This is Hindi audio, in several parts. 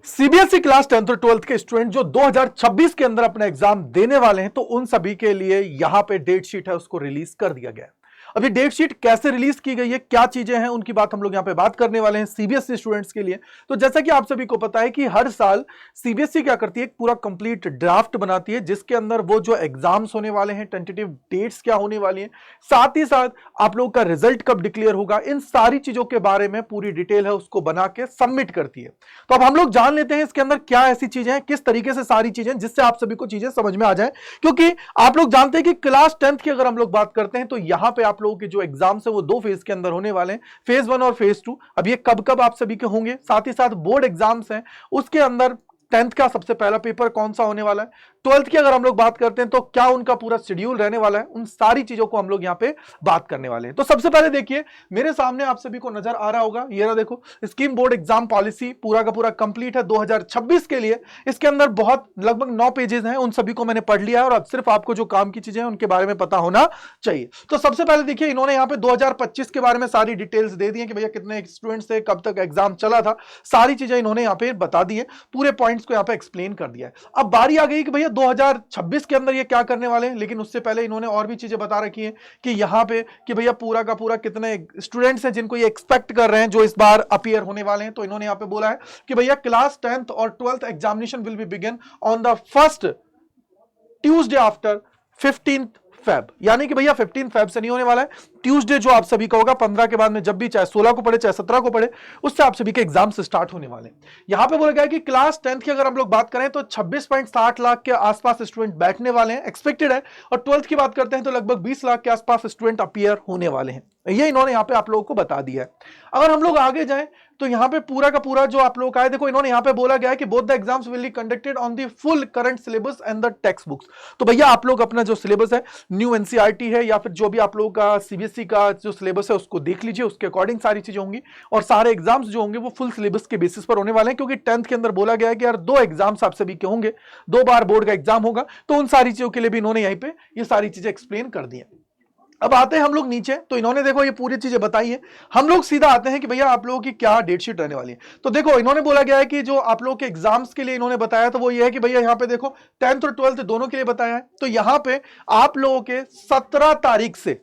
सीबीएसई क्लास 10th और 12th के स्टूडेंट जो 2026 के अंदर अपना एग्जाम देने वाले हैं, तो उन सभी के लिए यहां पे डेट शीट है, उसको रिलीज कर दिया गया है। अभी डेट शीट कैसे रिलीज की गई है, क्या चीजें हैं, उनकी बात हम लोग यहां पे बात करने वाले हैं सीबीएसई स्टूडेंट्स के लिए। तो जैसा कि आप सभी को पता है कि हर साल सीबीएसई क्या करती है, एक पूरा कंप्लीट ड्राफ्ट बनाती है जिसके अंदर वो जो एग्जाम्स होने वाले हैं, टेंटेटिव डेट्स क्या होने वाली हैं, साथ ही साथ आप लोग का रिजल्ट कब डिक्लेयर होगा, इन सारी चीजों के बारे में पूरी डिटेल है उसको बना के सबमिट करती है। तो अब हम लोग जान लेते हैं इसके अंदर क्या ऐसी चीजें हैं, किस तरीके से सारी चीजें, जिससे आप सभी को चीजें समझ में आ जाए। क्योंकि आप लोग जानते हैं कि क्लास 10th की अगर हम लोग बात करते हैं तो यहां पे आप लोगों के जो एग्जाम्स है वो दो फेज के अंदर होने वाले हैं, फेज 1 और फेज 2। अब ये कब कब आप सभी के होंगे, साथ ही साथ बोर्ड एग्जाम्स हैं उसके अंदर 10th का सबसे पहला पेपर कौन सा होने वाला है, 12th की अगर हम लोग बात करते हैं तो क्या उनका पूरा शेड्यूल रहने वाला है, उन सारी चीजों को हम लोग यहां पे बात करने वाले हैं। तो सबसे पहले देखिए मेरे सामने आप सभी को नजर आ रहा होगा, ये रहा देखो स्कीम बोर्ड एग्जाम पॉलिसी पूरा का पूरा कंप्लीट है 2026 के लिए। इसके अंदर बहुत लगभग 9 पेजेस हैं, उन सभी को मैंने पढ़ लिया है और अब सिर्फ आपको जो काम की चीजें हैं उनके बारे में पता होना चाहिए। तो सबसे पहले देखिए इन्होंने यहाँ पे 2025 के बारे में सारी डिटेल्स दे दी है कि भैया कितने स्टूडेंट्स थे, कब तक एग्जाम चला था, सारी चीजें इन्होंने यहाँ पे बता दी है, पूरे पॉइंट्स को यहाँ पे एक्सप्लेन कर दिया है। अब बारी आ गई कि भैया 2026 के अंदर ये क्या करने वाले हैं, लेकिन उससे पहले इन्होंने और भी चीजें बता रखी हैं कि यहां पे कि भैया पूरा का पूरा कितने स्टूडेंट्स हैं जिनको ये एक्सपेक्ट कर रहे हैं जो इस बार अपीयर होने वाले हैं। तो इन्होंने यहां पे बोला है कि भैया क्लास 10th और 12th examination will be begin on the first Tuesday after 15th Feb, यानी कि भैया 15 फेब से नहीं होने वाला है, ट्यूसडे जो आप सभी का होगा 15 के बाद में, जब भी चाहे 16 को पढ़े चाहे 17 को पढ़े, उससे आप सभी के एग्जाम्स स्टार्ट होने वाले हैं। यहां पे बोला गया है कि क्लास 10th की अगर हम लोग बात करें तो 26.7 लाख के आसपास स्टूडेंट बैठने वाले हैं, एक्सपेक्टेड है, और 12th की बात करते हैं तो लगभग 20 लाख के आसपास स्टूडेंट अपीयर होने वाले हैं। ये इन्होंने यहां पे आप लोगों को बता दिया है। अगर हम लोग आगे जाएं तो यहां पे पूरा का पूरा जो आप लोग का है, देखो इन्होंने यहां पे बोला गया है कि both the exams will be conducted on the full current syllabus and the text books. तो भैया आप लोग अपना जो सिलेबस है, न्यू एनसीईआरटी है या फिर जो भी आप लोगों का सीबीएसई का जो सिलेबस है उसको देख लीजिए, उसके अकॉर्डिंग सारी चीजें होंगी, और सारे एग्जाम्स जो होंगे वो फुल सिलेबस के बेसिस पर होने वाले हैं। क्योंकि 10th के अंदर बोला गया है कि यार 2 एग्जाम्स आप सभी के होंगे, 2 बार बोर्ड का एग्जाम होगा, तो उन सारी चीजों के लिए भी इन्होंने यहीं पे ये सारी चीजें एक्सप्लेन कर दी है। अब आते हैं हम लोग नीचे, तो इन्होंने देखो ये पूरी चीजें बताई है। हम लोग सीधा आते हैं कि भैया आप लोगों की क्या डेट शीट रहने वाली है। तो देखो इन्होंने बोला गया है कि जो आप लोगों के एग्जाम्स के लिए इन्होंने बताया तो वो ये है कि भैया यहाँ पे देखो 10th और 12th दोनों के लिए बताया है। तो यहाँ पे आप लोगों के 17 तारीख से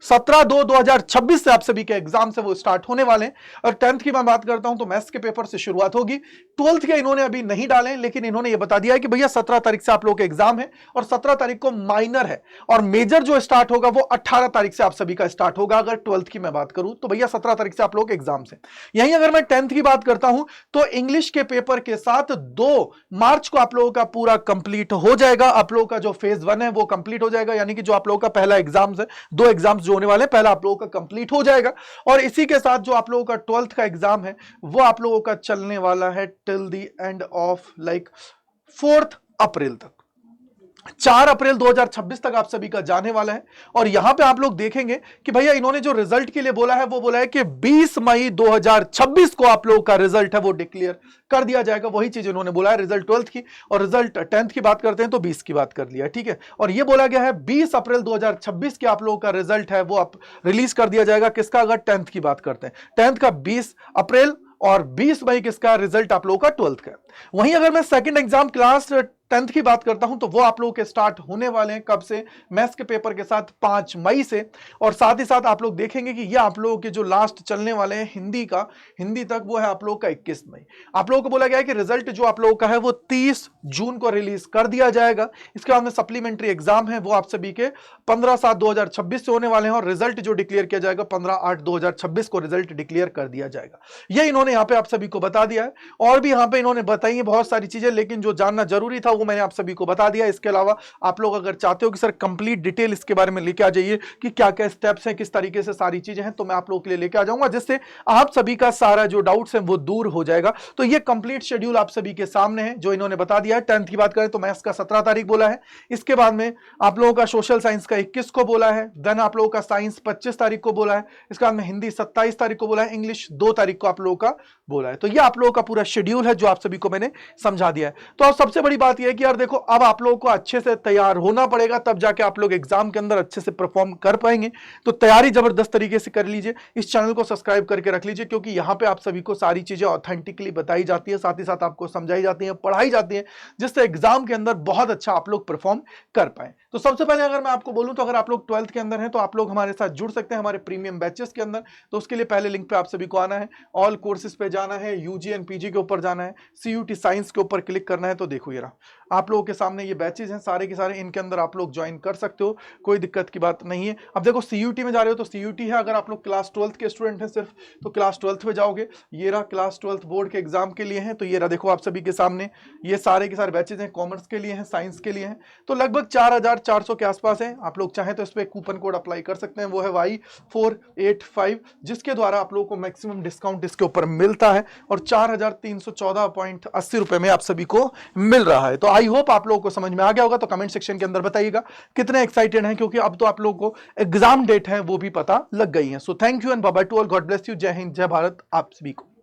17/2/2026 से आप सभी के एग्जाम से वो स्टार्ट होने वाले हैं। और 10th की मैं बात करता हूं तो मैथ्स के पेपर से शुरुआत होगी। 12th के इन्होंने अभी नहीं डाले, लेकिन इन्होंने ये बता दिया है कि भैया 17 तारीख से आप लोगों के एग्जाम है और 17 तारीख को माइनर है, और मेजर जो स्टार्ट होगा वो 18 तारीख से आप सभी का स्टार्ट होगा। अगर 12th की मैं बात करूं तो भैया 17 तारीख से आप लोग एग्जाम से। यहीं अगर मैं 10th की बात करता हूं तो इंग्लिश के पेपर के साथ 2 मार्च को आप लोगों का पूरा कंप्लीट हो जाएगा। आप लोगों का जो फेज 1 है वो कंप्लीट हो जाएगा, यानी कि जो आप लोगों का पहला एग्जाम है, 2 एग्जाम्स जो होने वाले पहला आप लोगों का कंप्लीट हो जाएगा। और इसी के साथ जो आप लोगों का 12th का एग्जाम है वो आप लोगों का चलने वाला है till the end of like 4 अप्रैल तक, 4 अप्रैल 2026 तक आप सभी का जाने वाला है। और यहां पे आप लोग देखेंगे कि भैया इन्होंने जो रिजल्ट के लिए बोला है वो बोला है कि 20 मई 2026 को आप लोगों का रिजल्ट है वो डिक्लेयर कर दिया जाएगा। वही चीज इन्होंने बोला है रिजल्ट 12th की, और रिजल्ट 10th की बात करते हैं तो 20 की बात कर लिया, ठीक है। और ये बोला गया है 20 अप्रैल 2026 के आप लोगों का रिजल्ट है वो आप रिलीज कर दिया जाएगा। किसका, अगर 10th की बात करते हैं 10th का 20 अप्रैल, और 20 मई किसका रिजल्ट आप लोगों का 12th का। वहीं अगर मैं सेकंड एग्जाम क्लास 10th की बात करता हूं तो वो आप लोगों के स्टार्ट होने वाले हैं कब से, मैथ्स के पेपर के साथ 5 मई से। और साथ ही साथ आप लोग देखेंगे कि ये आप लोगों के जो लास्ट चलने वाले हैं हिंदी का, हिंदी तक, वो है आप लोगों का 21 मई। आप लोगों को बोला गया है कि रिजल्ट जो आप लोगों का है वो 30 जून को रिलीज कर दिया जाएगा। इसके बाद में सप्लीमेंट्री एग्जाम है वो आप सभी के 15/7/2026 से होने वाले हैं, और रिजल्ट जो डिक्लेयर किया जाएगा 15/8/2026 को रिजल्ट डिक्लेयर कर दिया जाएगा। ये इन्होंने यहाँ पे आप सभी को बता दिया है। और भी यहाँ पे इन्होंने बताई है बहुत सारी चीजें, लेकिन जो जानना जरूरी था वो मैंने आप सभी को बता दिया। इसके अलावा आप लोग अगर चाहते हो कि सर कंप्लीट डिटेल इसके बारे में लेके आ जाइए कि क्या क्या स्टेप्स हैं, किस तरीके से सारी चीजें हैं, तो मैं आप लोगों के लिए लेके आ जाऊंगा, जिससे आप सभी का सारा जो डाउट्स हैं वो दूर हो जाएगा। तो ये कंप्लीट शेड्यूल आप सभी के सामने है जो इन्होंने बता दिया है। 10th की बात करें तो मैथ्स का 17 तारीख बोला है, इसके बाद में आप लोगों का सोशल साइंस का 21 को बोला है, देन आप लोगों का साइंस 25 तारीख को बोला है, इसके बाद में हिंदी 27 तारीख को बोला है, इंग्लिश 2 तारीख को आप लोगों का बोला है। तो ये आप लोगों का पूरा शेड्यूल है जो आप सभी को मैंने समझा दिया है। तो अब सबसे बड़ी बात यह है कि यार देखो, अब आप लोगों को अच्छे से तैयार होना पड़ेगा, तब जाके आप लोग एग्जाम के अंदर अच्छे से परफॉर्म कर पाएंगे। तो तैयारी जबरदस्त तरीके से कर लीजिए, इस चैनल को सब्सक्राइब करके रख लीजिए, क्योंकि यहां पे आप सभी को सारी चीजें ऑथेंटिकली बताई जाती है, साथ ही साथ आपको समझाई जाती है, पढ़ाई जाती है, जिससे एग्जाम के अंदर बहुत अच्छा आप लोग परफॉर्म कर पाए। तो सबसे पहले अगर मैं आपको बोलूं, तो अगर आप लोग 12th के अंदर हैं तो आप लोग हमारे साथ जुड़ सकते हैं हमारे प्रीमियम बैचेस के अंदर। तो उसके लिए पहले लिंक पे आप सभी को आना है, ऑल कोर्सेज पे जाना है, यूजी एंड पीजी के ऊपर जाना है, सीयूटी साइंस के ऊपर क्लिक करना है। तो देखो ये रहा आप लोगों के सामने ये बैचेज हैं सारे के सारे, इनके अंदर आप लोग ज्वाइन कर सकते हो, कोई दिक्कत की बात नहीं है। अब देखो सीयूटी में जा रहे हो तो सीयूटी है, अगर आप लोग क्लास 12th के स्टूडेंट हैं सिर्फ, तो क्लास 12th में जाओगे। ये रहा क्लास 12th बोर्ड के एग्जाम के लिए है, तो ये रहा देखो आप सभी के सामने, ये सारे के सारे बैचेज हैं, कॉमर्स के लिए हैं, साइंस के लिए हैं। तो लगभग 4400 के आसपास है। आप लोग चाहें तो इस पर कूपन कोड अप्लाई कर सकते हैं, वो है Y485, जिसके द्वारा आप लोगों को मैक्सिमम डिस्काउंट इसके ऊपर मिलता है, और 4314.80 रुपए में आप सभी को मिल रहा है। तो आई होप आप लोगों को समझ में आ गया होगा। तो कमेंट सेक्शन के अंदर बताइएगा कितने एक्साइटेड हैं, क्योंकि अब तो आप लोगों को एग्जाम डेट है वो भी पता लग गई है। So thank you and bye bye to all, God bless you, जय हिंद, जय भारत आप सभी को।